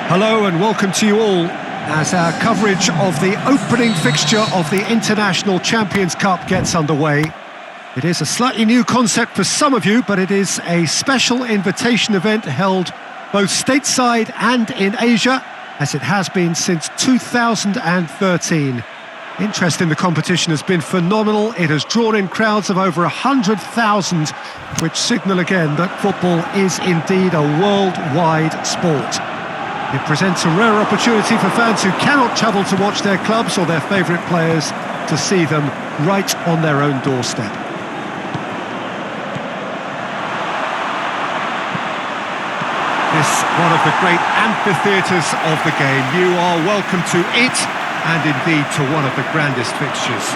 Hello and welcome to you all as our coverage of the opening fixture of the International Champions Cup gets underway. It is a slightly new concept for some of you, but it is a special invitation event held both stateside and in Asia, as it has been since 2013. Interest in the competition has been phenomenal. It has drawn in crowds of over 100,000, which signal again that football is indeed a worldwide sport. It presents a rare opportunity for fans who cannot travel to watch their clubs or their favourite players to see them right on their own doorstep. This one of the great amphitheatres of the game. You are welcome to it, and indeed to one of the grandest fixtures.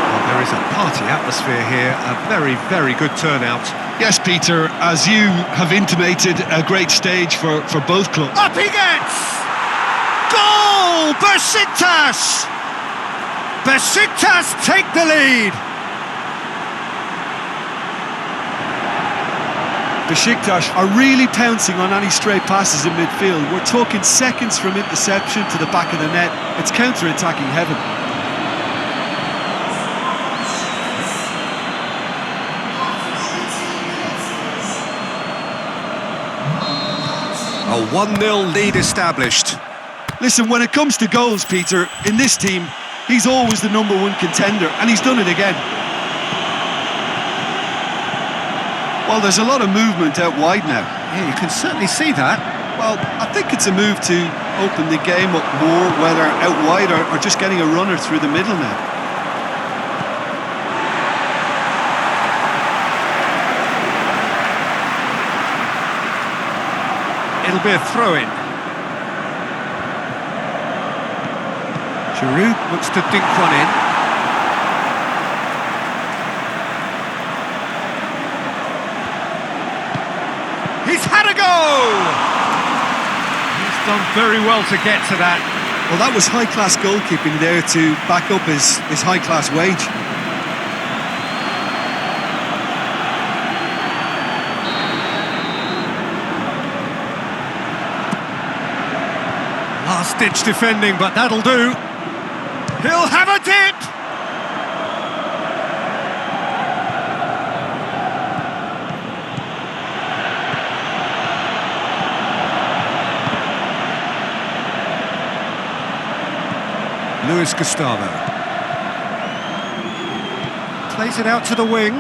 Well, there is a party atmosphere here, a very, very good turnout. Yes, Peter, as you have intimated, a great stage for both clubs. Up he gets! Goal! Besiktas! Besiktas take the lead! Besiktas are really pouncing on any stray passes in midfield. We're talking seconds from interception to the back of the net. It's counter-attacking heaven. A 1-0 lead established. Listen, when it comes to goals, Peter, in this team, he's always the number one contender, and he's done it again. Well, there's a lot of movement out wide now. Yeah, you can certainly see that. Well, I think it's a move to open the game up more, whether out wide or just getting a runner through the middle now. It'll be a throw-in. Giroud looks to dink one in. He's had a go! He's done very well to get to that. Well, that was high-class goalkeeping there to back up his high-class wage. Last-ditch defending, but that'll do. He'll have a dip! Luis Gustavo plays it out to the wing,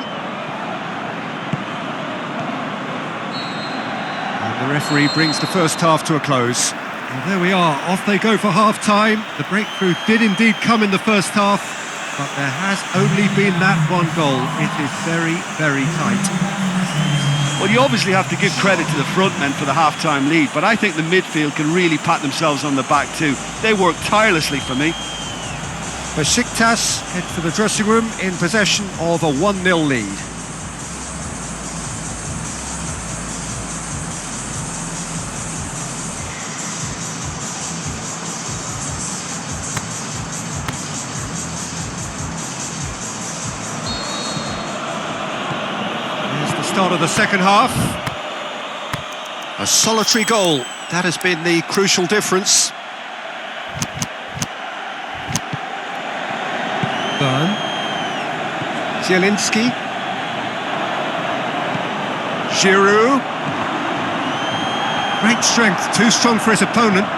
and the referee brings the first half to a close. Well, there we are, off they go for half-time. The breakthrough did indeed come in the first half, but there has only been that one goal. It is very, very tight. Well, you obviously have to give credit to the front men for the half-time lead, but I think the midfield can really pat themselves on the back too. They worked tirelessly for me. Besiktas head for the dressing room in possession of a 1-0 lead. Here's the start of the second half. A solitary goal. That has been the crucial difference. Byrne, Zielinski, Giroud, great strength, too strong for his opponent.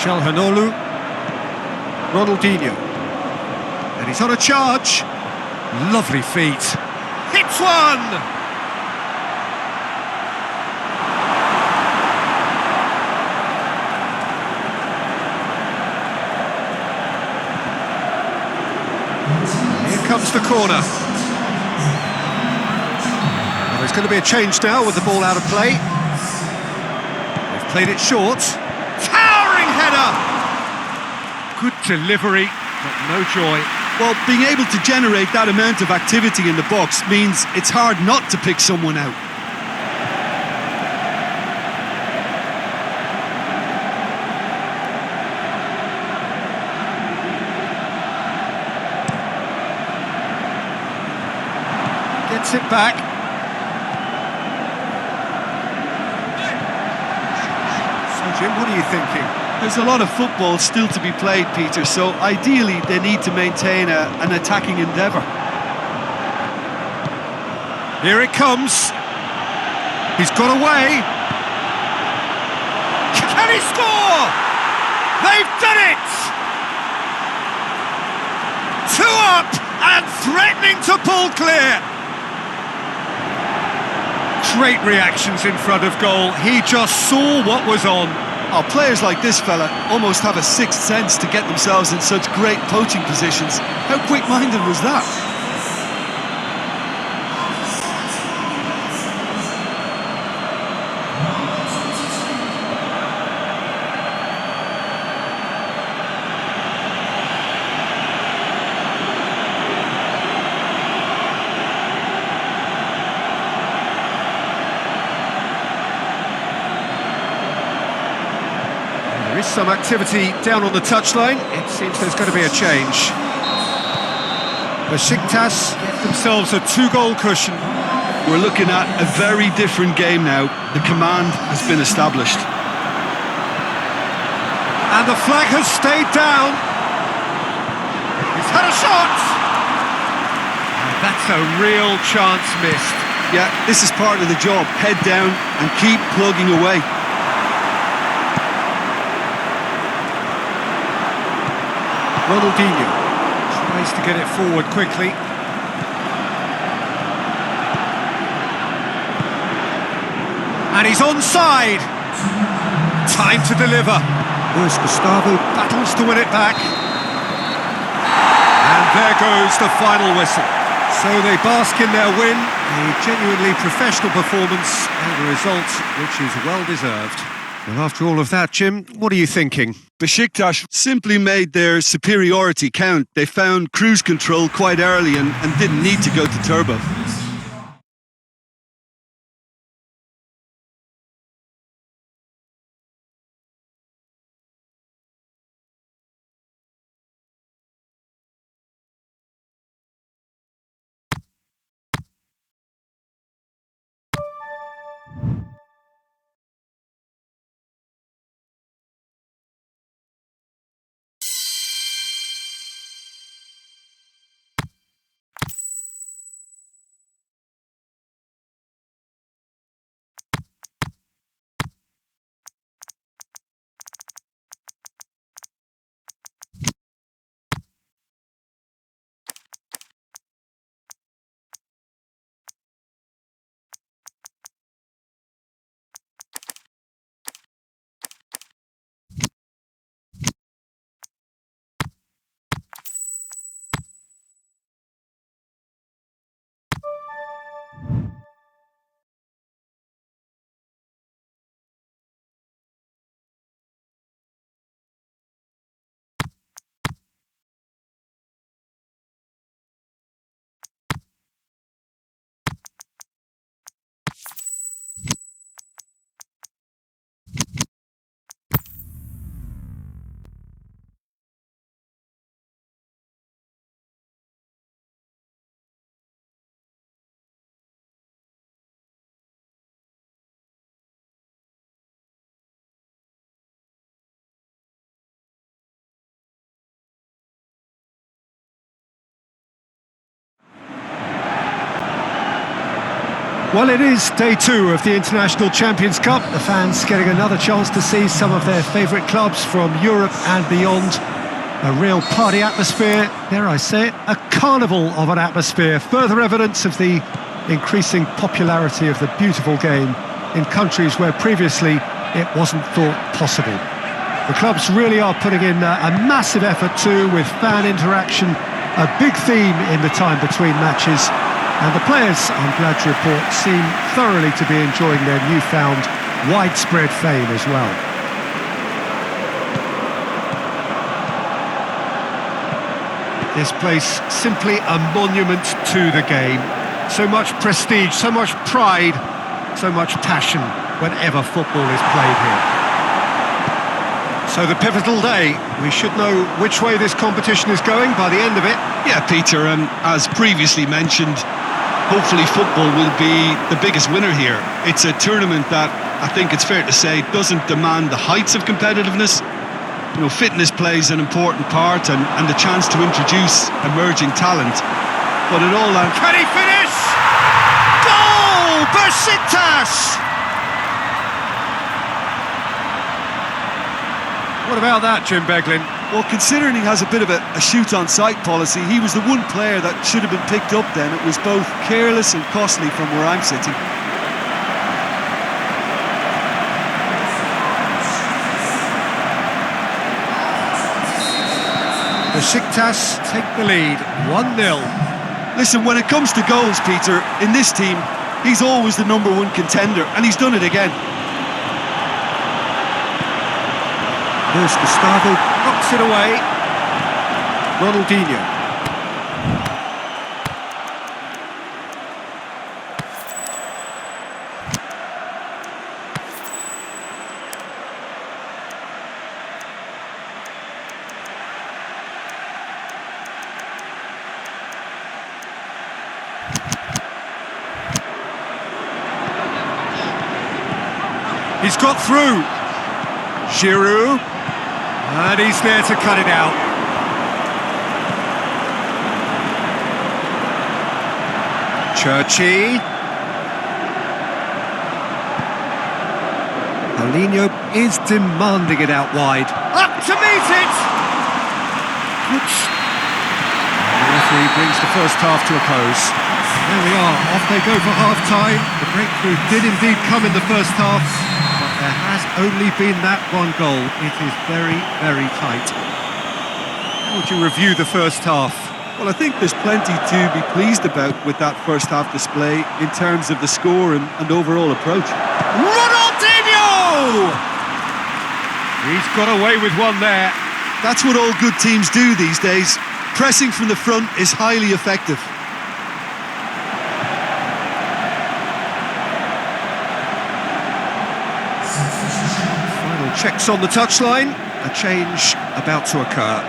Calhanoglu, Ronaldinho, and he's on a charge. Lovely feet, hits one! Comes the corner. Well, there's going to be a change now with the ball out of play. They've played it short. Towering header! Good delivery, but no joy. Well, being able to generate that amount of activity in the box means it's hard not to pick someone out. Gets it back. Jim, what are you thinking? There's a lot of football still to be played, Peter, so ideally they need to maintain an attacking endeavour. Here it comes. He's got away. Can he score? They've done it! 2 up and threatening to pull clear. Great reactions in front of goal. He just saw what was on. Oh, players like this fella almost have a sixth sense to get themselves in such great poaching positions. How quick-minded was that? There is some activity down on the touchline. It seems there's going to be a change. Besiktas get themselves a 2-goal cushion. We're looking at a very different game now. The command has been established. And the flag has stayed down. He's had a shot! And that's a real chance missed. Yeah, this is part of the job. Head down and keep plugging away. Ronaldinho tries to get it forward quickly. And he's onside. Time to deliver. Luis Gustavo battles to win it back. And there goes the final whistle. So they bask in their win, a genuinely professional performance and a result which is well deserved. Well, after all of that, Jim, what are you thinking? Besiktas simply made their superiority count. They found cruise control quite early and didn't need to go to turbo. Well, it is day 2 of the International Champions Cup. The fans getting another chance to see some of their favourite clubs from Europe and beyond. A real party atmosphere, dare I say it, a carnival of an atmosphere. Further evidence of the increasing popularity of the beautiful game in countries where previously it wasn't thought possible. The clubs really are putting in a massive effort too, with fan interaction, a big theme in the time between matches. And the players, I'm glad to report, seem thoroughly to be enjoying their newfound widespread fame as well. This place simply a monument to the game. So much prestige, so much pride, so much passion whenever football is played here. So the pivotal day, we should know which way this competition is going by the end of it. Yeah, Peter, and as previously mentioned, hopefully football will be the biggest winner here. It's a tournament that I think it's fair to say, doesn't demand the heights of competitiveness. You know, fitness plays an important part and the chance to introduce emerging talent. But it all lands. Can he finish? Goal! Besiktas! What about that, Jim Beglin? Well, considering he has a bit of a shoot-on-sight policy, he was the one player that should have been picked up then. It was both careless and costly from where I'm sitting. Besiktas take the lead, 1-0. Listen, when it comes to goals, Peter, in this team, he's always the number one contender, and he's done it again. Luis Gustavo knocks it away. Ronaldinho. He's got through. Giroud. And he's there to cut it out. Churchy. Paulinho is demanding it out wide. Up to meet it! Which... The referee brings the first half to a close. There we are, off they go for half-time. The breakthrough did indeed come in the first half, but there has only been that one goal. It is very, very tight. How would you review the first half? Well, I think there's plenty to be pleased about with that first half display in terms of the score and overall approach. Ronaldinho! He's got away with one there. That's what all good teams do these days. Pressing from the front is highly effective. Final checks on the touchline. A change about to occur.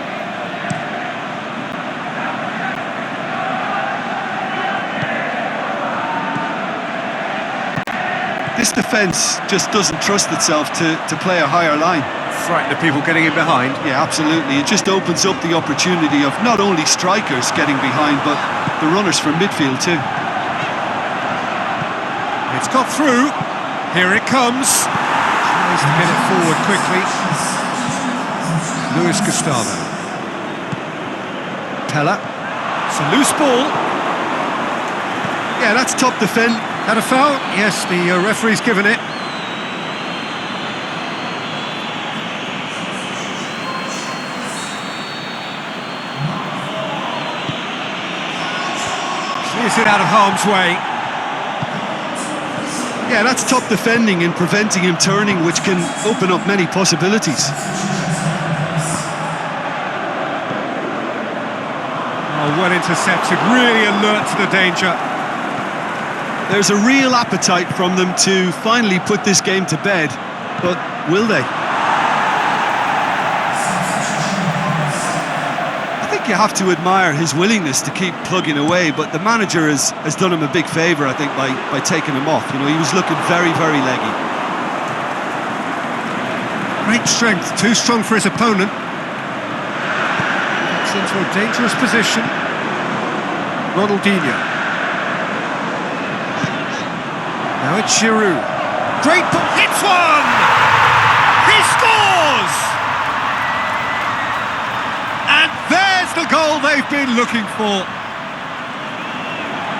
This defence just doesn't trust itself to play a higher line. Frighten the people getting in behind. Yeah, absolutely. It just opens up the opportunity of not only strikers getting behind, but the runners from midfield too. It's got through. Here it comes. Tries to get it forward quickly. Luis Gustavo. Pella. It's a loose ball. Yeah, that's top defend. Had a foul? Yes, the referee's given it. Clears it out of harm's way. Yeah, that's top defending and preventing him turning, which can open up many possibilities. Oh, well intercepted, really alert to the danger. There's a real appetite from them to finally put this game to bed, but will they? I think you have to admire his willingness to keep plugging away, but the manager has done him a big favour, I think, by taking him off. You know, he was looking very, very leggy. Great strength, too strong for his opponent. Gets into a dangerous position. Ronaldinho. Now it's Giroud. Great ball, hits one! He scores! And there's the goal they've been looking for.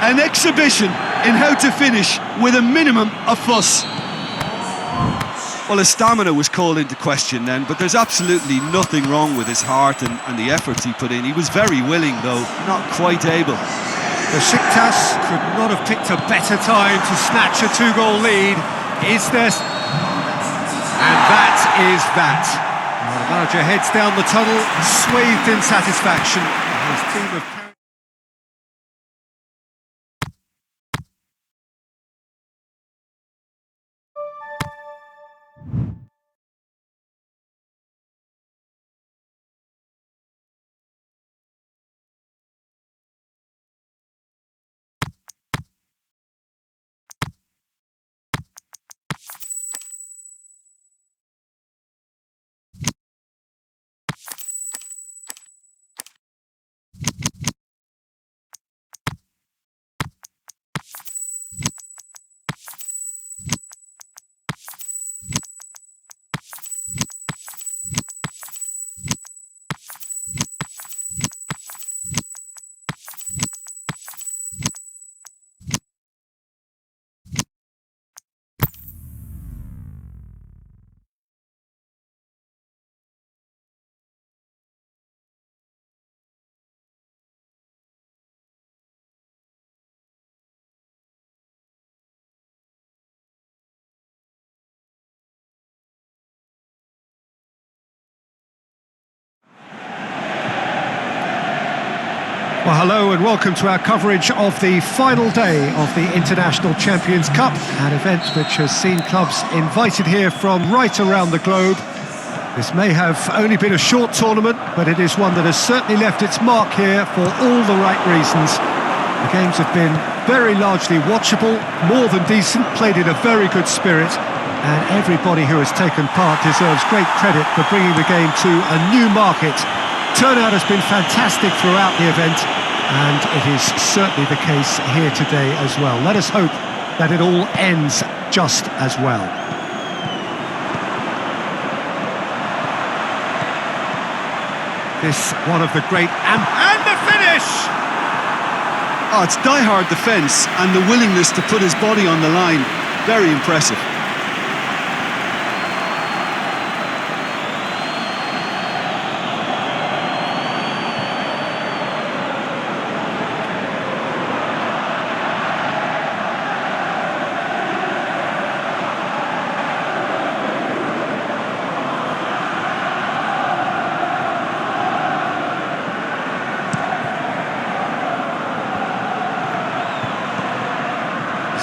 An exhibition in how to finish with a minimum of fuss. Well, his stamina was called into question then, but there's absolutely nothing wrong with his heart and the efforts he put in. He was very willing, though, not quite able. Besiktas could not have picked a better time to snatch a two-goal lead. Is there? And that is that. The manager heads down the tunnel, swathed in satisfaction. His team of Well, hello and welcome to our coverage of the final day of the International Champions Cup, an event which has seen clubs invited here from right around the globe. This may have only been a short tournament, but it is one that has certainly left its mark here for all the right reasons. The games have been very largely watchable, more than decent, played in a very good spirit, and everybody who has taken part deserves great credit for bringing the game to a new market. Turnout has been fantastic throughout the event, and it is certainly the case here today as well. Let us hope that it all ends just as well. This one of the great and the finish! Oh, it's die-hard defence and the willingness to put his body on the line. Very impressive.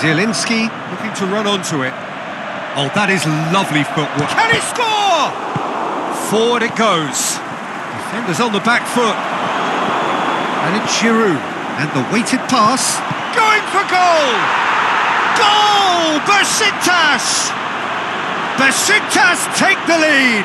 Zielinski looking to run onto it. Oh, that is lovely footwork. Can he score? Forward it goes. Defenders on the back foot. And it's Giroud. And the weighted pass. Going for goal! Goal! Besiktas! Besiktas take the lead!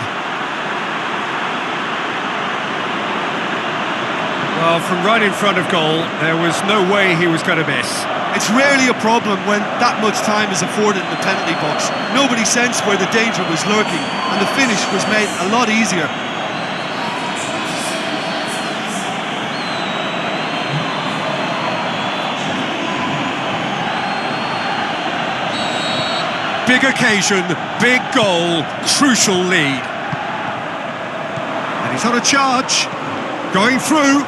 Well, from right in front of goal, there was no way he was going to miss. It's rarely a problem when that much time is afforded in the penalty box. Nobody sensed where the danger was lurking, and the finish was made a lot easier. Big occasion, big goal, crucial lead. And he's on a charge, going through.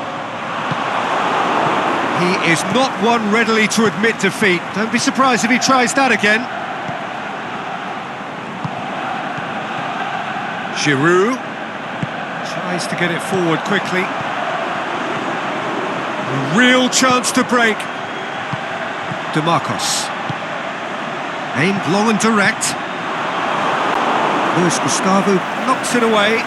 He is not one readily to admit defeat. Don't be surprised if he tries that again. Giroud tries to get it forward quickly. A real chance to break. DeMarcos. Aimed long and direct. Luis Gustavo knocks it away.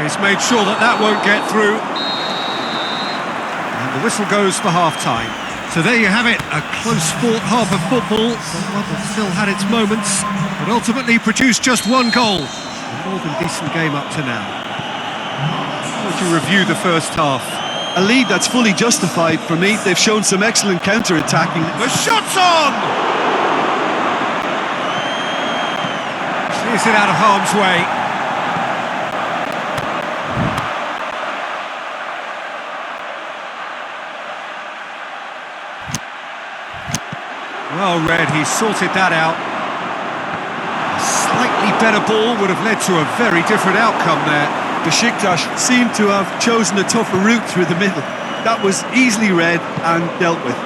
He's made sure that that won't get through. And the whistle goes for half-time. So there you have it, a close-fought half of football, one that still had its moments, but ultimately produced just one goal. A more than decent game up to now. How would you review the first half? A lead that's fully justified for me. They've shown some excellent counter-attacking. The shot's on! Clears it out of harm's way. Well read, he sorted that out. A slightly better ball would have led to a very different outcome there. Besiktas seemed to have chosen a tougher route through the middle. That was easily read and dealt with.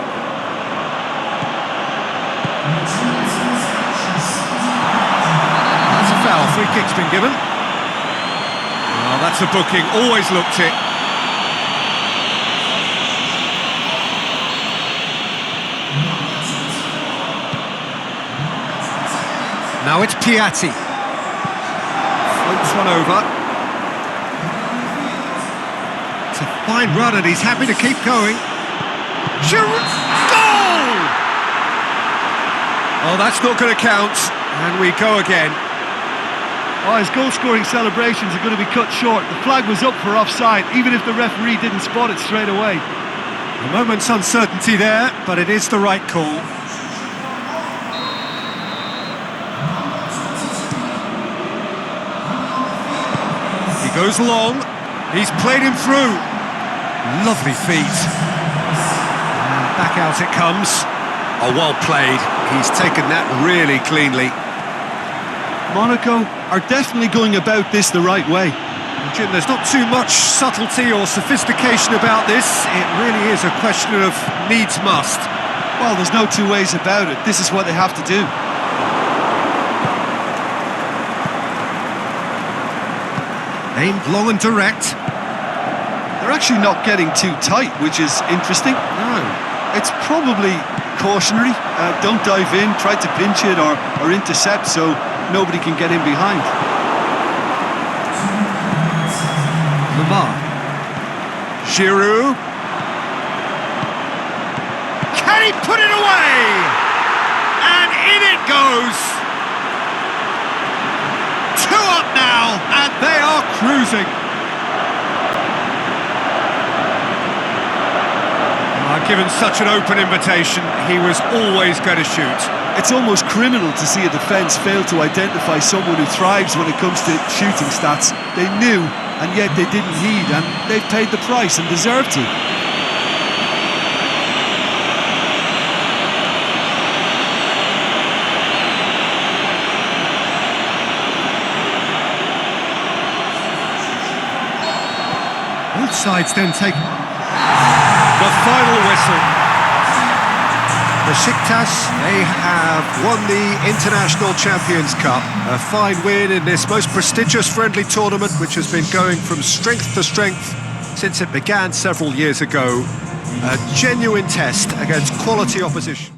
That's a foul, free kick's been given. Oh, that's a booking, always looked it. Now it's Piatti. Floats one over. It's a fine run and he's happy to keep going. Giroud! Goal! Oh, that's not going to count. And we go again. Oh, his goal-scoring celebrations are going to be cut short. The flag was up for offside, even if the referee didn't spot it straight away. A moment's uncertainty there, but it is the right call. Goes long, he's played him through. Lovely feet. And back out it comes. Oh, well played. He's taken that really cleanly. Monaco are definitely going about this the right way. Jim, there's not too much subtlety or sophistication about this. It really is a question of needs must. Well, there's no two ways about it. This is what they have to do. Aimed long and direct. They're actually not getting too tight, which is interesting. No. It's probably cautionary. Don't dive in, try to pinch it or intercept so nobody can get in behind. Lamar. Giroud. Can he put it away? And in it goes. 2 up now, and they are cruising. Given such an open invitation, he was always going to shoot. It's almost criminal to see a defence fail to identify someone who thrives when it comes to shooting stats. They knew, and yet they didn't heed, and they've paid the price and deserve to. Both sides then take the final whistle. Besiktas, they have won the International Champions Cup. A fine win in this most prestigious friendly tournament, which has been going from strength to strength since it began several years ago. A genuine test against quality opposition.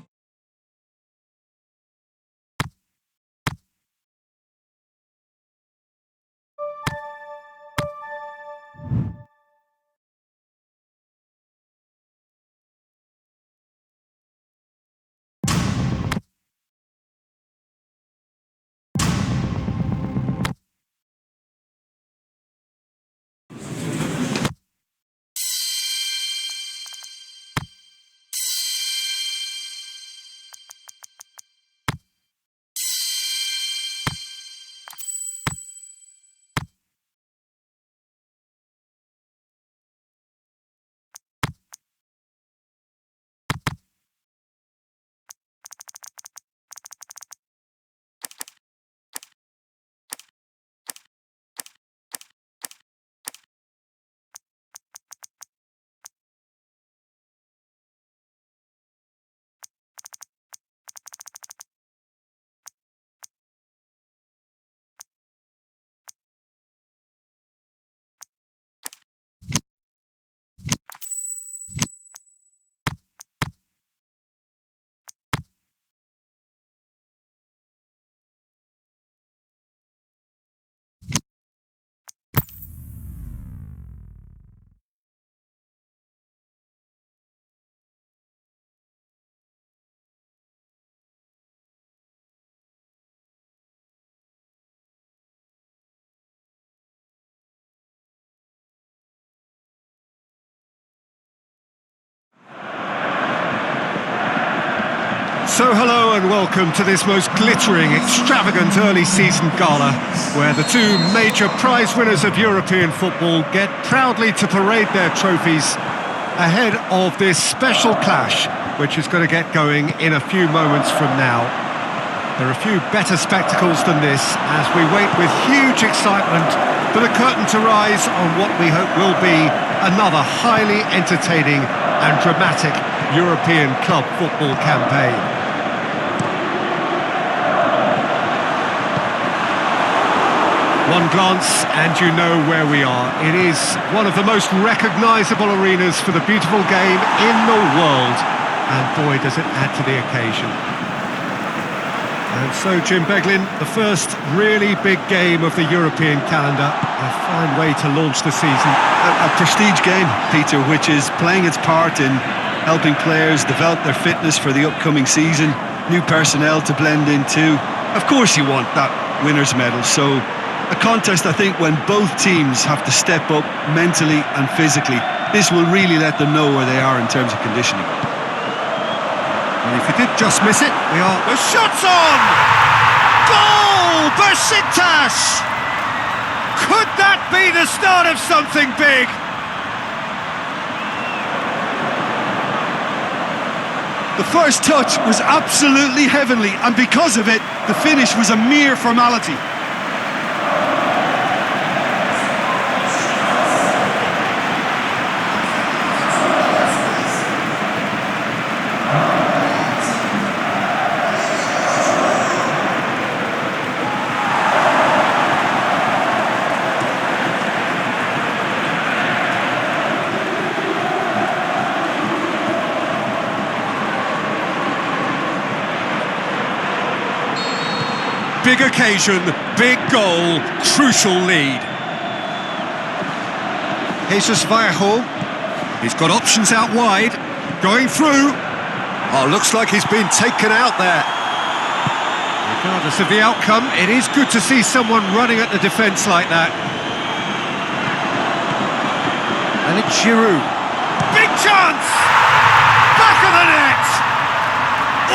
So hello and welcome to this most glittering, extravagant early season gala, where the 2 major prize winners of European football get proudly to parade their trophies ahead of this special clash, which is going to get going in a few moments from now. There are a few better spectacles than this as we wait with huge excitement for the curtain to rise on what we hope will be another highly entertaining and dramatic European club football campaign. One glance and you know where we are. It is one of the most recognisable arenas for the beautiful game in the world. And boy, does it add to the occasion. And so, Jim Beglin, the first really big game of the European calendar. A fine way to launch the season. A prestige game, Peter, which is playing its part in helping players develop their fitness for the upcoming season. New personnel to blend into. Of course you want that winner's medal, so a contest, I think, when both teams have to step up mentally and physically. This will really let them know where they are in terms of conditioning. And if you did just miss it, we are... The shot's on! Goal! Besiktas! Could that be the start of something big? The first touch was absolutely heavenly, and because of it, the finish was a mere formality. big occasion, big goal, crucial lead. Jesus Vallejo, he's got options out wide, going through. Oh, looks like he's been taken out there. Regardless of the outcome, it is good to see someone running at the defence like that. And it's Giroud. Big chance! Back of the net!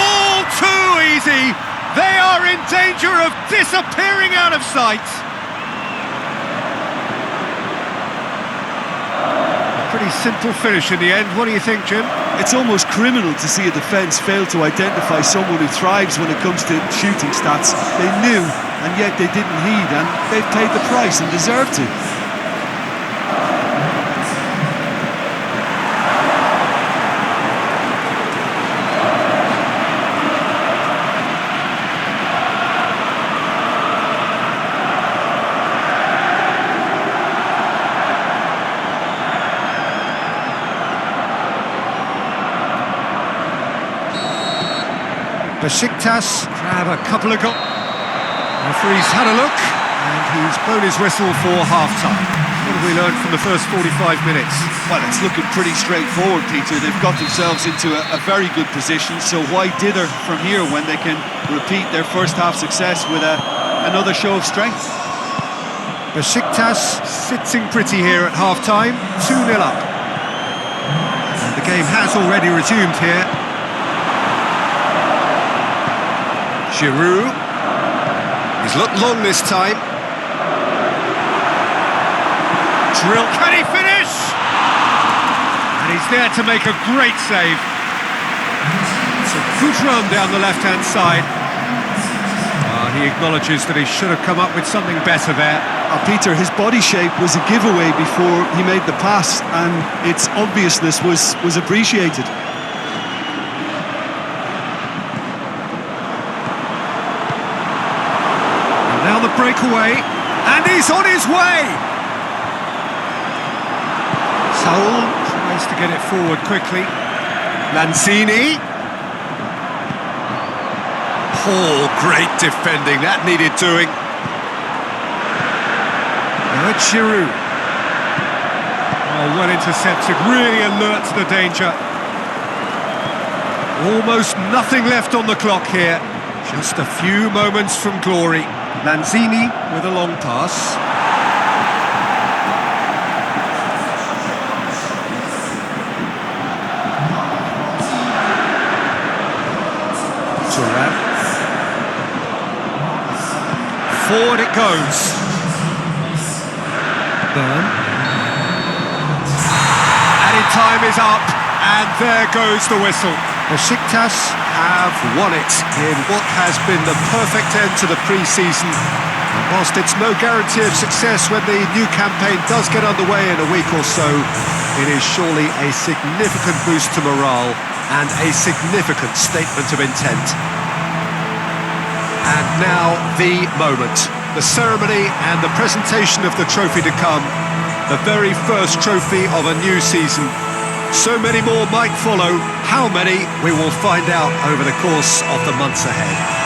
All too easy! They are in danger of disappearing out of sight! A pretty simple finish in the end. What do you think, Jim? It's almost criminal to see a defence fail to identify someone who thrives when it comes to shooting stats. They knew, and yet they didn't heed, and they've paid the price and deserve to. Besiktas grab a couple of goals. Referee's had a look, and he's blown his whistle for half-time. What have we learned from the first 45 minutes? Well, it's looking pretty straightforward, Peter. They've got themselves into a very good position, so why dither from here when they can repeat their first-half success with another show of strength? Besiktas sitting pretty here at half-time, 2-0 up. And the game has already resumed here. Giroud. He's looked long this time. Drill. Can he finish? And he's there to make a great save. It's a good run down the left-hand side. He acknowledges that he should have come up with something better there. Peter, his body shape was a giveaway before he made the pass, and its obviousness was appreciated. Now the breakaway, and he's on his way! Saul tries to get it forward quickly. Lanzini. Oh, great defending, that needed doing. Now it's Giroud. Oh, well intercepted, really alert to the danger. Almost nothing left on the clock here. Just a few moments from glory. Lanzini with a long pass. Thuram. Forward it goes. Burn. Added time is up, and there goes the whistle. Besiktas have won it in what has been the perfect end to the pre-season. And whilst it's no guarantee of success when the new campaign does get underway in a week or so, it is surely a significant boost to morale and a significant statement of intent. And now the moment, the ceremony and the presentation of the trophy to come, the very first trophy of a new season. So many more might follow. How many, we will find out over the course of the months ahead.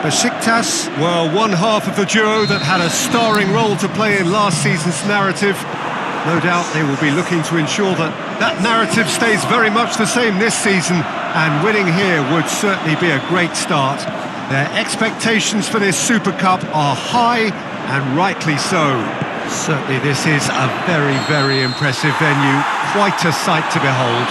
Besiktas were one half of the duo that had a starring role to play in last season's narrative. No doubt they will be looking to ensure that that narrative stays very much the same this season, and winning here would certainly be a great start. Their expectations for this Super Cup are high, and rightly so. Certainly this is a very, very impressive venue, quite a sight to behold.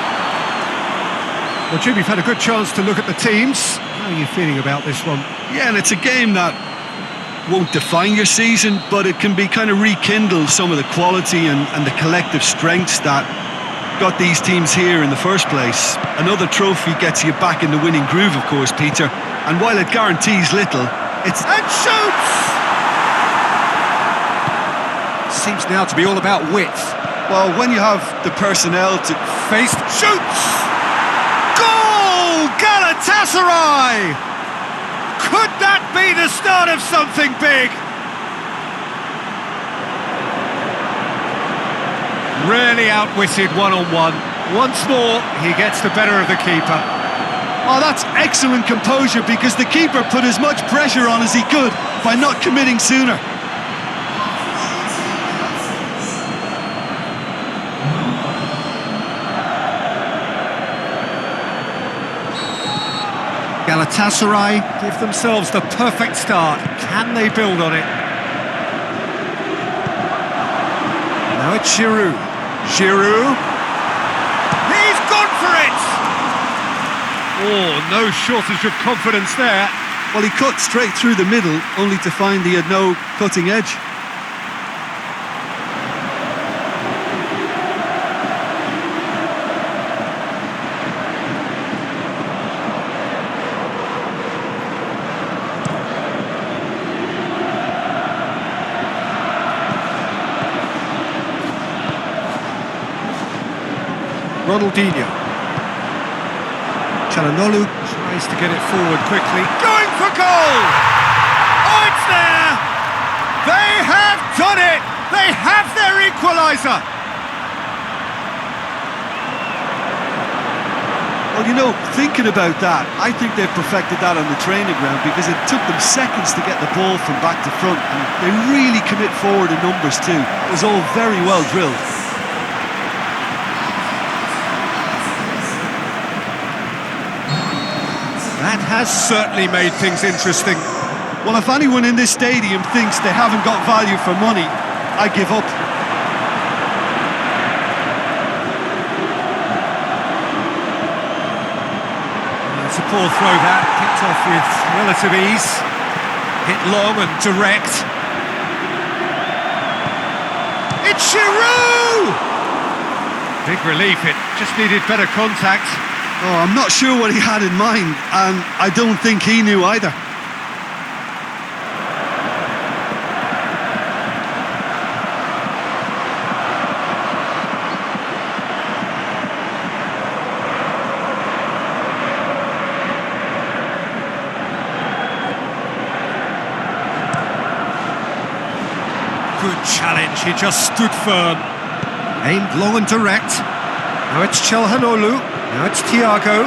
Well, Jim, you've had a good chance to look at the teams. How are you feeling about this one? Yeah, and it's a game that won't define your season, but it can be kind of rekindle some of the quality and the collective strengths that got these teams here in the first place. Another trophy gets you back in the winning groove, of course, Peter, and while it guarantees little, it's... And shoots! Seems now to be all about width. Well, when you have the personnel to... Faced, shoots! Goal! Galatasaray! Could that be the start of something big? Really outwitted one-on-one. Once more, he gets the better of the keeper. Oh, that's excellent composure, because the keeper put as much pressure on as he could by not committing sooner. Galatasaray give themselves the perfect start. Can they build on it? Now it's Giroud. Giroud. He's gone for it! Oh, no shortage of confidence there. Well, he cut straight through the middle, only to find he had no cutting edge. Ronaldinho. Çalhanoğlu tries to get it forward quickly. Going for goal! Oh, it's there! They have done it! They have their equaliser! Well, you know, thinking about that, I think they've perfected that on the training ground, because it took them seconds to get the ball from back to front, and they really commit forward in numbers too. It was all very well drilled. That has certainly made things interesting. Well, if anyone in this stadium thinks they haven't got value for money, I give up. It's a poor throw that, picked off with relative ease. Hit long and direct. It's Giroud! Big relief, it just needed better contact. Oh, I'm not sure what he had in mind, and I don't think he knew either. Good challenge, he just stood firm. Aimed long and direct. Now it's Çalhanoğlu. Now it's Thiago.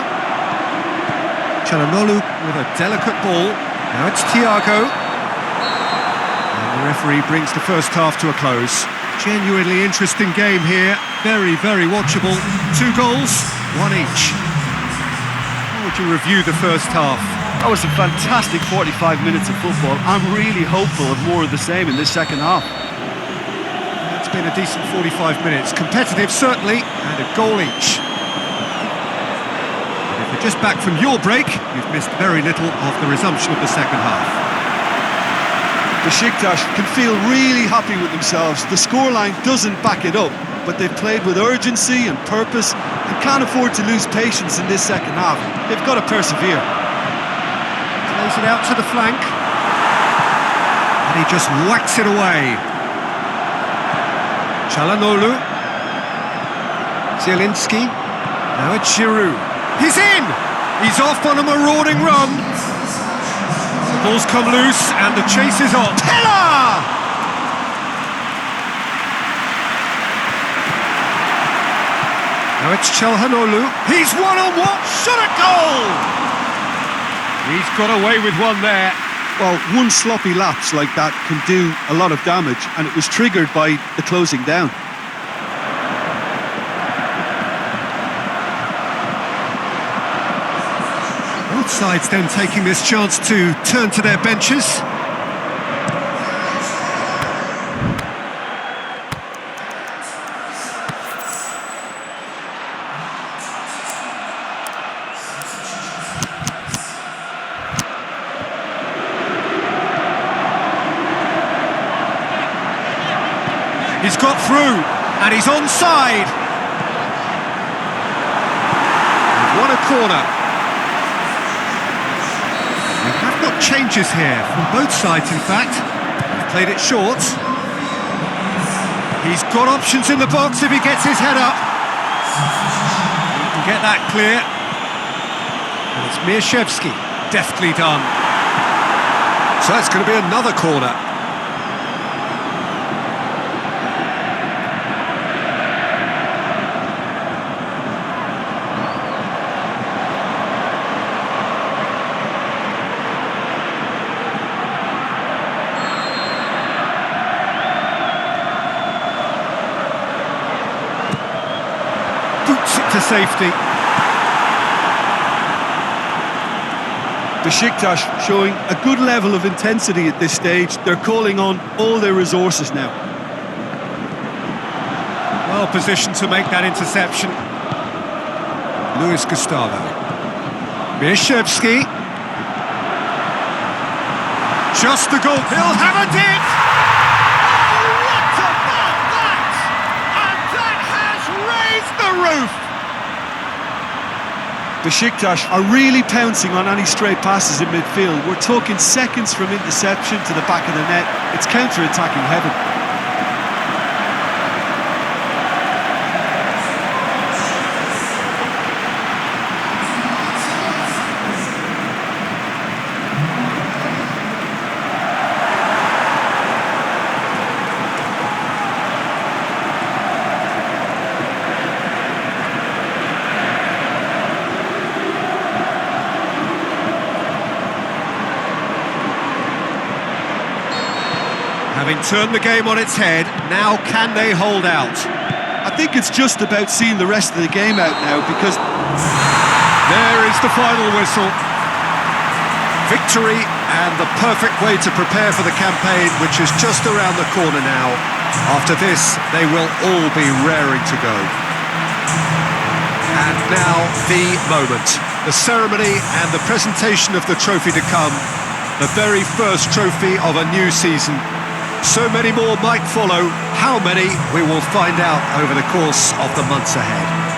Çalhanoğlu with a delicate ball. Now it's Thiago. And the referee brings the first half to a close. Genuinely interesting game here. Very, very watchable. 2 goals, 1 each. How would you review the first half? That was a fantastic 45 minutes of football. I'm really hopeful of more of the same in this second half. It's been a decent 45 minutes. Competitive, certainly, and a goal each. Just back from your break, you've missed very little of the resumption of the second half. Besiktas can feel really happy with themselves. The scoreline doesn't back it up, but they've played with urgency and purpose and can't afford to lose patience in this second half. They've got to persevere. Plays it out to the flank. And he just whacks it away. Çalhanoğlu. Zielinski. Now it's Giroud. He's in! He's off on a marauding run. The ball's come loose and the chase is on. Pella! Now it's Çalhanoğlu. He's one-on-one, shot at goal! He's got away with one there. Well, one sloppy lapse like that can do a lot of damage, and it was triggered by the closing down. Both sides then taking this chance to turn to their benches. He's got through, and he's onside. What a corner. We have got changes here from both sides, in fact. They've played it short. He's got options in the box if he gets his head up. He can get that clear. And it's Mieszewski, deftly done. So it's going to be another corner. Boots it to safety. Besiktas showing a good level of intensity at this stage. They're calling on all their resources now. Well positioned to make that interception. Luis Gustavo. Mieszewski. Just the goal. He'll have a dig! Oh, what about that? And that has raised the roof! Besiktas are really pouncing on any stray passes in midfield. We're talking seconds from interception to the back of the net. It's counter-attacking heaven. Having turned the game on its head, now can they hold out? I think it's just about seeing the rest of the game out now, because there is the final whistle. Victory and the perfect way to prepare for the campaign, which is just around the corner now. After this, they will all be raring to go. And now the moment. The ceremony and the presentation of the trophy to come. The very first trophy of a new season. So many more might follow. How many, we will find out over the course of the months ahead.